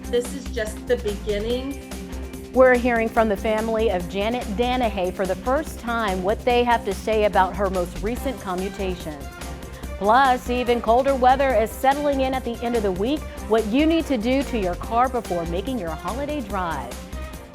This is just the beginning. We're hearing from the family of Janet Danahay for the first time what they have to say about her most recent commutation. Plus, even colder weather is settling in at the end of the week, what you need to do to your car before making your holiday drive.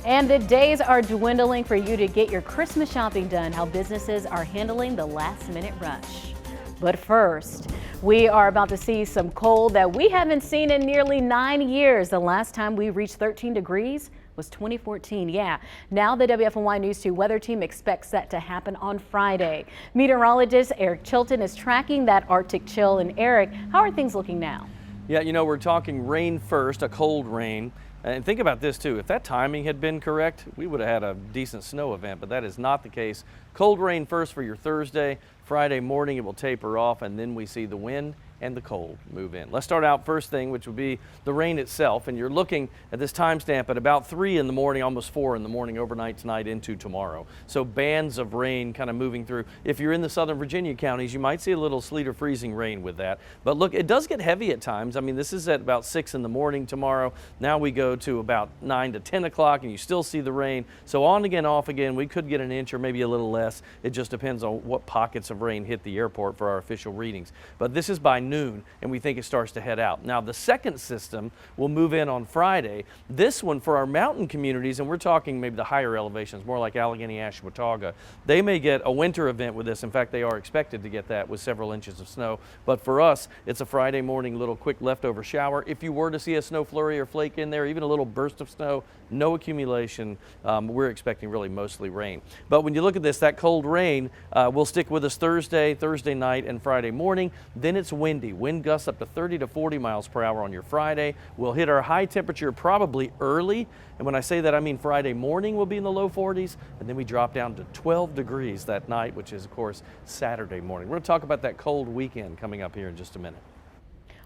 And the days are dwindling for you to get your Christmas shopping done, how businesses are handling the last-minute rush. But first, we are about to see some cold that we haven't seen in nearly 9 years. The last time we reached 13 degrees was 2014. Yeah, now the WFNY News 2 weather team expects that to happen on Friday. Meteorologist Eric Chilton is tracking that Arctic chill. And Eric, how are things looking now? Yeah, you know, we're talking rain first, a cold rain. And think about this too, if that timing had been correct, we would have had a decent snow event, but that is not the case. Cold rain first for your Thursday. Friday morning it will taper off, and then we see the wind and the cold move in. Let's start out first thing, which would be the rain itself. And you're looking at this timestamp at about 3 in the morning, almost 4 in the morning, overnight tonight into tomorrow. So bands of rain kind of moving through. If you're in the southern Virginia counties, you might see a little sleet or freezing rain with that. But look, it does get heavy at times. I mean, this is at about 6 in the morning tomorrow. Now we go to about 9 to 10 o'clock and you still see the rain. So on again, off again, we could get an inch or maybe a little less. It just depends on what pockets of rain hit the airport for our official readings. But this is by noon, and we think it starts to head out. Now, the second system will move in on Friday. This one for our mountain communities, and we're talking maybe the higher elevations, more like Allegheny, Ashwaubenon, they may get a winter event with this. In fact, they are expected to get that with several inches of snow. But for us, it's a Friday morning little quick leftover shower. If you were to see a snow flurry or flake in there, even a little burst of snow, no accumulation. We're expecting really mostly rain. But when you look at this, that cold rain will stick with us Thursday night, and Friday morning. Then it's windy. Wind gusts up to 30 to 40 miles per hour on your Friday. We'll hit our high temperature probably early. And when I say that, I mean Friday morning will be in the low 40s. And then we drop down to 12 degrees that night, which is, of course, Saturday morning. We're going to talk about that cold weekend coming up here in just a minute.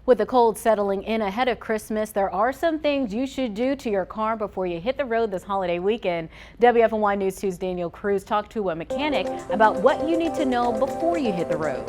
With the cold settling in ahead of Christmas, there are some things you should do to your car before you hit the road this holiday weekend. WFNY News 2's Daniel Cruz talked to a mechanic about what you need to know before you hit the road.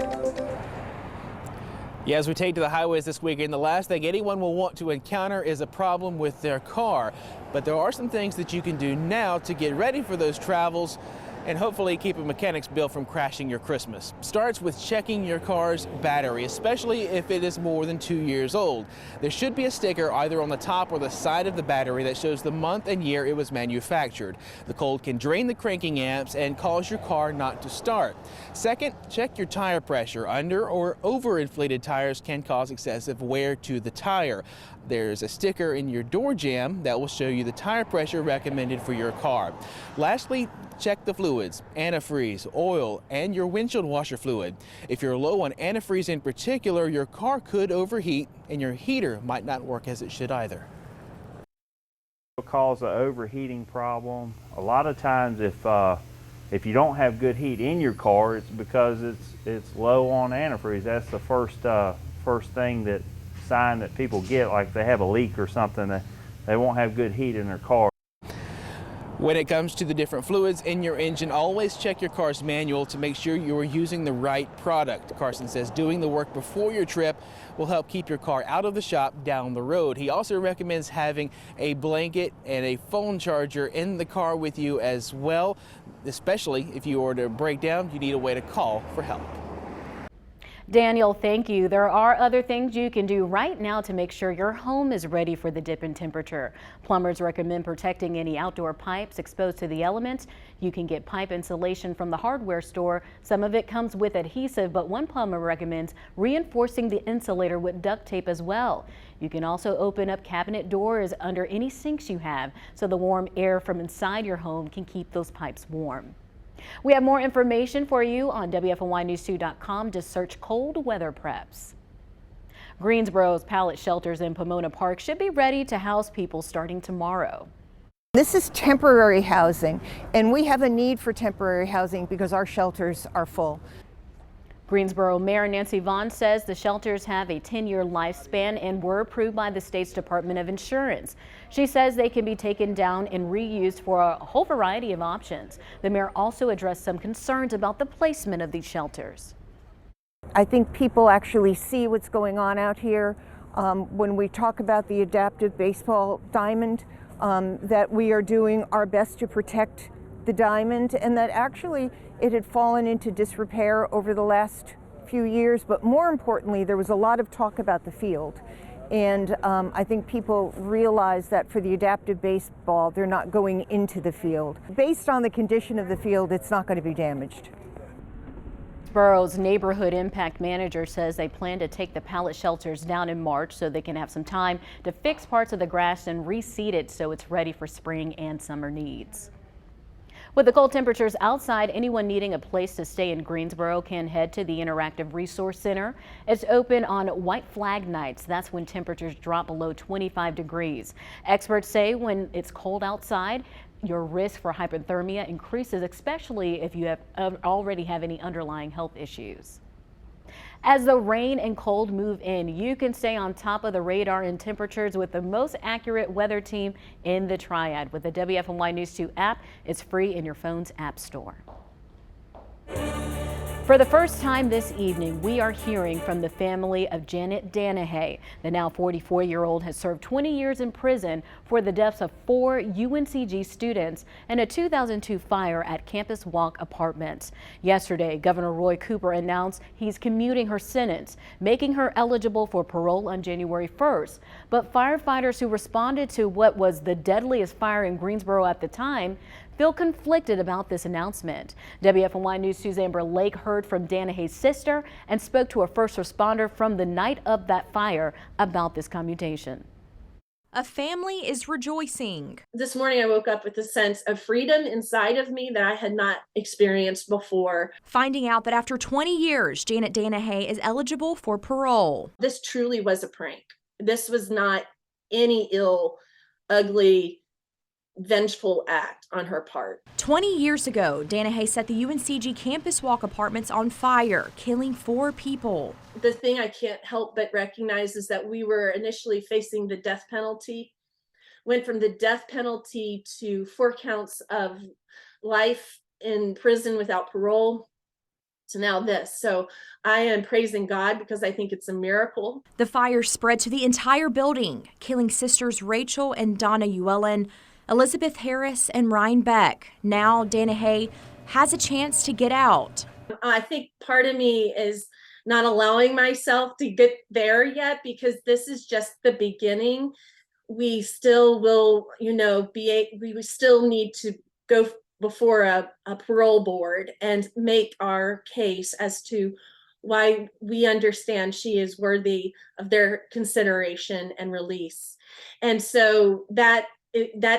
Yeah, as we take to the highways this weekend, the last thing anyone will want to encounter is a problem with their car. But there are some things that you can do now to get ready for those travels and hopefully keep a mechanic's bill from crashing your Christmas. Starts with checking your car's battery, especially if it is more than 2 years old. There should be a sticker either on the top or the side of the battery that shows the month and year it was manufactured. The cold can drain the cranking amps and cause your car not to start. Second, check your tire pressure. Under or overinflated tires can cause excessive wear to the tire. There's a sticker in your door jamb that will show you the tire pressure recommended for your car. Lastly, check the fluids, antifreeze, oil, and your windshield washer fluid. If you're low on antifreeze in particular, your car could overheat and your heater might not work as it should either. It'll cause an overheating problem. A lot of times if you don't have good heat in your car, it's because it's low on antifreeze. That's the first sign that people get, like if they have a leak or something, they won't have good heat in their car. When it comes to the different fluids in your engine, always check your car's manual to make sure you are using the right product. Carson says doing the work before your trip will help keep your car out of the shop down the road. He also recommends having a blanket and a phone charger in the car with you as well, especially if you were to break down, you need a way to call for help. Daniel, thank you. There are other things you can do right now to make sure your home is ready for the dip in temperature. Plumbers recommend protecting any outdoor pipes exposed to the elements. You can get pipe insulation from the hardware store. Some of it comes with adhesive, but one plumber recommends reinforcing the insulator with duct tape as well. You can also open up cabinet doors under any sinks you have so the warm air from inside your home can keep those pipes warm. We have more information for you on WFNYnews2.com. Just search cold weather preps. Greensboro's pallet shelters in Pomona Park should be ready to house people starting tomorrow. This is temporary housing, and we have a need for temporary housing because our shelters are full. Greensboro Mayor Nancy Vaughn says the shelters have a 10-year lifespan and were approved by the state's Department of Insurance. She says they can be taken down and reused for a whole variety of options. The mayor also addressed some concerns about the placement of these shelters. I think people actually see what's going on out here. when we talk about the adaptive baseball diamond, that we are doing our best to protect the diamond, and that actually it had fallen into disrepair over the last few years, but more importantly, there was a lot of talk about the field. And I think people realize that for the adaptive baseball, they're not going into the field. Based on the condition of the field, it's not going to be damaged. Borough's neighborhood impact manager says they plan to take the pallet shelters down in March so they can have some time to fix parts of the grass and reseed it so it's ready for spring and summer needs. With the cold temperatures outside, anyone needing a place to stay in Greensboro can head to the Interactive Resource Center. It's open on White Flag nights. That's when temperatures drop below 25 degrees. Experts say when it's cold outside, your risk for hypothermia increases, especially if you already have any underlying health issues. As the rain and cold move in, you can stay on top of the radar in temperatures with the most accurate weather team in the Triad. With the WFMY News 2 app, it's free in your phone's app store. For the first time this evening, we are hearing from the family of Janet Danahay. The now 44-year-old has served 20 years in prison for the deaths of 4 UNCG students in a 2002 fire at Campus Walk Apartments. Yesterday, Governor Roy Cooper announced he's commuting her sentence, making her eligible for parole on January 1st. But firefighters who responded to what was the deadliest fire in Greensboro at the time feel conflicted about this announcement. WFMY News 2's Amber Lake heard from Danahay's sister and spoke to a first responder from the night of that fire about this commutation. A family is rejoicing. This morning I woke up with a sense of freedom inside of me that I had not experienced before. Finding out that after 20 years, Janet Danahay is eligible for parole. This truly was a prank. This was not any ill, ugly, vengeful act on her part. 20 years ago, Danahay set the UNCG Campus Walk Apartments on fire, killing 4 people. The thing I can't help but recognize is that we were initially facing the death penalty, went from the death penalty to 4 counts of life in prison without parole to now this. So I am praising God because I think it's a miracle. The fire spread to the entire building, killing sisters Rachel and Donna Llewellyn, Elizabeth Harris and Ryan Beck. Now Danahay has a chance to get out. I think part of me is not allowing myself to get there yet because this is just the beginning. We still will, we still need to go before a parole board and make our case as to why we understand she is worthy of their consideration and release. And so that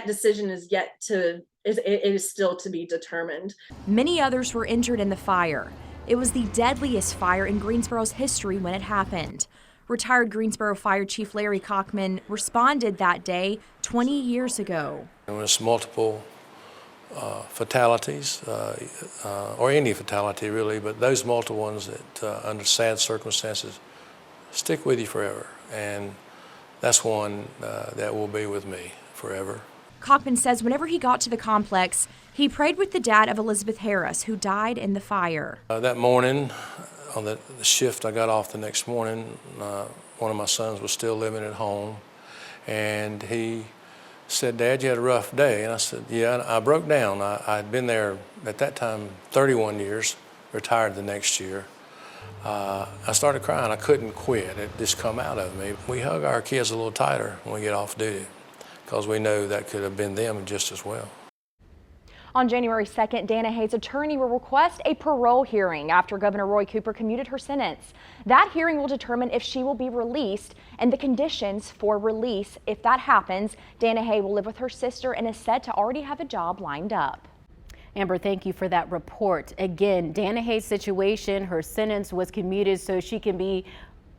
decision is it is still to be determined. Many others were injured in the fire. It was the deadliest fire in Greensboro's history when it happened. Retired Greensboro Fire Chief Larry Cockman responded that day 20 years ago. There was multiple fatalities, or any fatality really, but those multiple ones that under sad circumstances stick with you forever. And that's one that will be with me forever. Cockman says whenever he got to the complex, he prayed with the dad of Elizabeth Harris, who died in the fire. That morning, on the shift I got off the next morning, one of my sons was still living at home, and he said, "Dad, you had a rough day." And I said, "Yeah." I broke down. I'd been there at that time 31 years, retired the next year. I started crying. I couldn't quit. It just come out of me. We hug our kids a little tighter when we get off duty because we know that could have been them just as well. On January 2nd, Danahay's attorney will request a parole hearing after Governor Roy Cooper commuted her sentence. That hearing will determine if she will be released and the conditions for release. If that happens, Danahay will live with her sister and is said to already have a job lined up. Amber, thank you for that report. Again, Danahay's situation, her sentence was commuted so she can be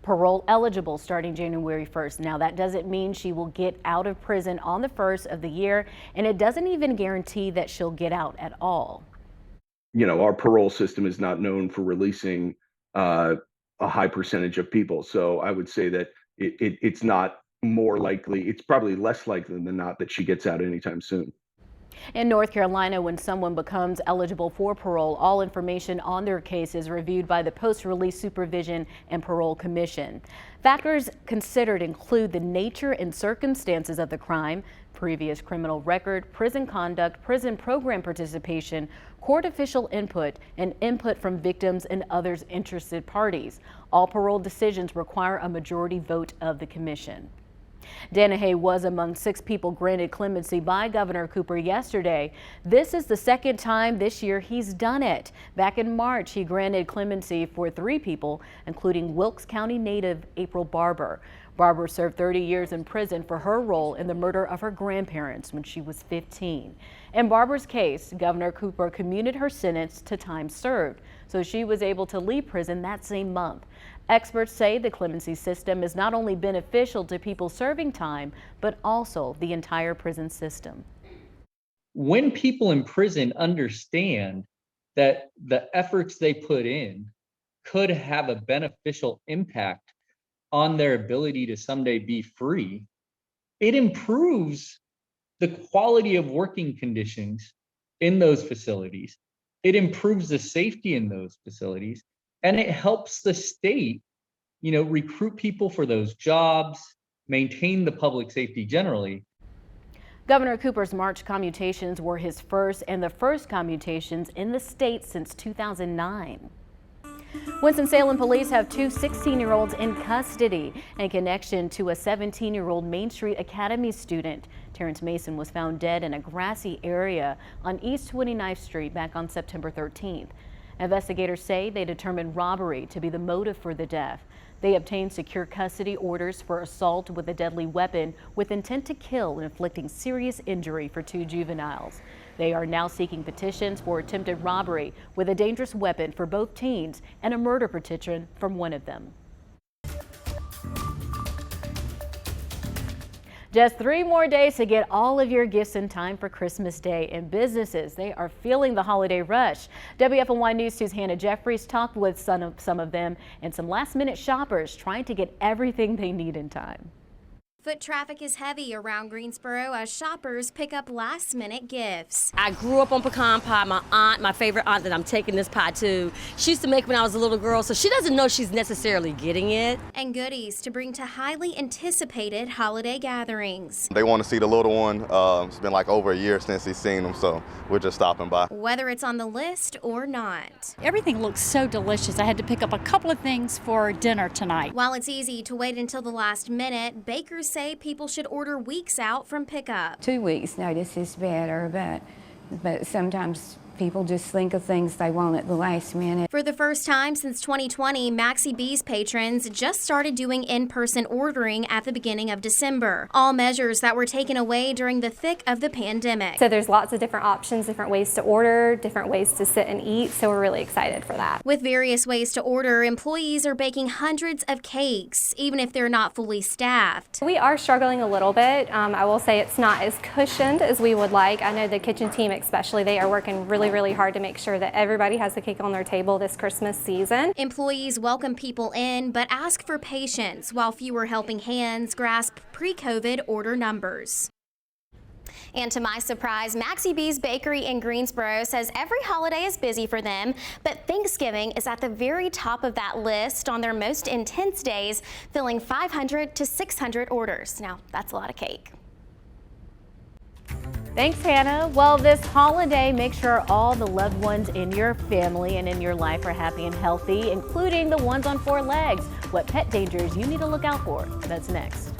parole eligible starting January 1st. Now, that doesn't mean she will get out of prison on the 1st of the year, and it doesn't even guarantee that she'll get out at all. You know, our parole system is not known for releasing a high percentage of people. So I would say that it's not more likely, it's probably less likely than not that she gets out anytime soon. In North Carolina, when someone becomes eligible for parole, all information on their case is reviewed by the Post-Release Supervision and Parole Commission. Factors considered include the nature and circumstances of the crime, previous criminal record, prison conduct, prison program participation, court official input, and input from victims and others interested parties. All parole decisions require a majority vote of the commission. Danahay was among 6 people granted clemency by Governor Cooper yesterday. This is the second time this year he's done it. Back in March, he granted clemency for 3 people, including Wilkes County native April Barber. Barber served 30 years in prison for her role in the murder of her grandparents when she was 15. In Barber's case, Governor Cooper commuted her sentence to time served, so she was able to leave prison that same month. Experts say the clemency system is not only beneficial to people serving time, but also the entire prison system. When people in prison understand that the efforts they put in could have a beneficial impact on their ability to someday be free, it improves the quality of working conditions in those facilities. It improves the safety in those facilities, and it helps the state, recruit people for those jobs, maintain the public safety generally. Governor Cooper's March commutations were his first and the first commutations in the state since 2009. Winston-Salem police have 2 16-year-olds in custody in connection to a 17-year-old Main Street Academy student. Terrence Mason was found dead in a grassy area on East 29th Street back on September 13th. Investigators say they determined robbery to be the motive for the death. They obtained secure custody orders for assault with a deadly weapon with intent to kill and inflicting serious injury for 2 juveniles. They are now seeking petitions for attempted robbery with a dangerous weapon for both teens and a murder petition from one of them. Just 3 more days to get all of your gifts in time for Christmas Day, and businesses, they are feeling the holiday rush. WFNY News 2's Hannah Jeffries talked with some of them and some last-minute shoppers trying to get everything they need in time. Foot traffic is heavy around Greensboro as shoppers pick up last-minute gifts. I grew up on pecan pie. My aunt, my favorite aunt that I'm taking this pie to, she used to make when I was a little girl, so she doesn't know she's necessarily getting it. And goodies to bring to highly anticipated holiday gatherings. They want to see the little one. It's been like over a year since he's seen them, so we're just stopping by. Whether it's on the list or not. Everything looks so delicious. I had to pick up a couple of things for dinner tonight. While it's easy to wait until the last minute, bakers say people should order weeks out from pickup. 2 weeks notice is better, but sometimes people just think of things they want at the last minute. For the first time since 2020, Maxi B's patrons just started doing in-person ordering at the beginning of December. All measures that were taken away during the thick of the pandemic. So there's lots of different options, different ways to order, different ways to sit and eat, so we're really excited for that. With various ways to order, employees are baking hundreds of cakes, even if they're not fully staffed. We are struggling a little bit. I will say it's not as cushioned as we would like. I know the kitchen team especially, they are working really hard to make sure that everybody has a cake on their table this Christmas season. Employees welcome people in, but ask for patience while fewer helping hands grasp pre-COVID order numbers. And to my surprise, Maxi B's Bakery in Greensboro says every holiday is busy for them, but Thanksgiving is at the very top of that list on their most intense days, filling 500 to 600 orders. Now, that's a lot of cake. Thanks, Hannah. Well, this holiday, make sure all the loved ones in your family and in your life are happy and healthy, including the ones on 4 legs. What pet dangers you need to look out for? That's next.